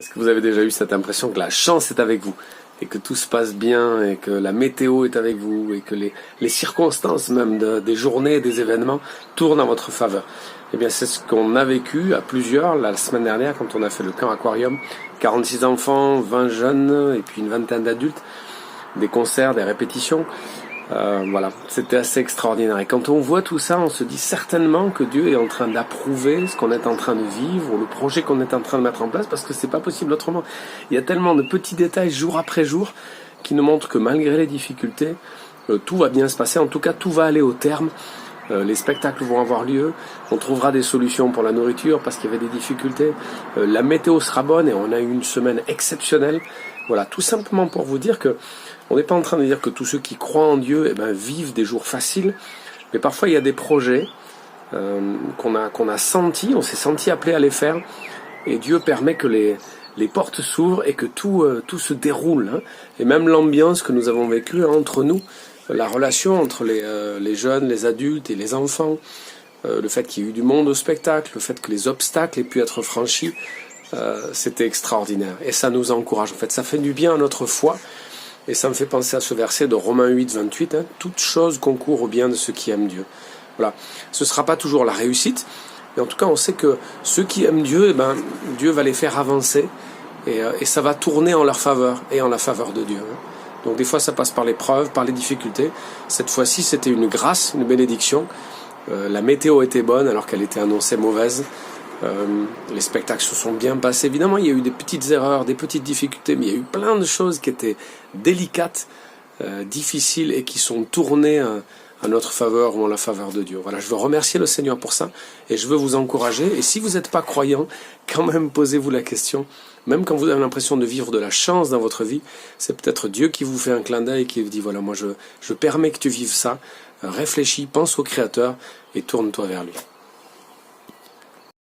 Est-ce que vous avez déjà eu cette impression que la chance est avec vous et que tout se passe bien et que la météo est avec vous et que les circonstances même des journées, des événements tournent en votre faveur? Eh bien, c'est ce qu'on a vécu à plusieurs la semaine dernière quand on a fait le camp aquarium. 46 enfants, 20 jeunes et puis une vingtaine d'adultes, des concerts, des répétitions. Voilà, c'était assez extraordinaire. Et quand on voit tout ça, on se dit certainement que Dieu est en train d'approuver ce qu'on est en train de vivre, ou le projet qu'on est en train de mettre en place, parce que c'est pas possible autrement. Il y a tellement de petits détails jour après jour qui nous montrent que malgré les difficultés, tout va bien se passer. En tout cas, tout va aller au terme. Les spectacles vont avoir lieu, on trouvera des solutions pour la nourriture parce qu'il y avait des difficultés, la météo sera bonne et on a eu une semaine exceptionnelle. Voilà, tout simplement pour vous dire que on n'est pas en train de dire que tous ceux qui croient en Dieu vivent des jours faciles, mais parfois il y a des projets qu'on a sentis, on s'est senti appelé à les faire, et Dieu permet que les portes s'ouvrent et que tout se déroule, hein. Et même l'ambiance que nous avons vécue entre nous, la relation entre les jeunes, les adultes et les enfants, le fait qu'il y ait eu du monde au spectacle, le fait que les obstacles aient pu être franchis, c'était extraordinaire. Et ça nous encourage. En fait, ça fait du bien à notre foi. Et ça me fait penser à ce verset de Romains 8, 28. Hein, toute chose concourt au bien de ceux qui aiment Dieu. Voilà. Ce ne sera pas toujours la réussite. Mais en tout cas, on sait que ceux qui aiment Dieu, Dieu va les faire avancer. Et ça va tourner en leur faveur et en la faveur de Dieu. Hein. Donc des fois ça passe par l'épreuve, par les difficultés. Cette fois-ci c'était une grâce, une bénédiction. La météo était bonne alors qu'elle était annoncée mauvaise. Les spectacles se sont bien passés. Évidemment il y a eu des petites erreurs, des petites difficultés, mais il y a eu plein de choses qui étaient délicates, difficiles et qui sont tournées à notre faveur ou en la faveur de Dieu. Voilà, je veux remercier le Seigneur pour ça et je veux vous encourager. Et si vous n'êtes pas croyant, quand même posez-vous la question. Même quand vous avez l'impression de vivre de la chance dans votre vie, c'est peut-être Dieu qui vous fait un clin d'œil et qui vous dit voilà, moi je permets que tu vives ça. Réfléchis, pense au Créateur et tourne-toi vers lui.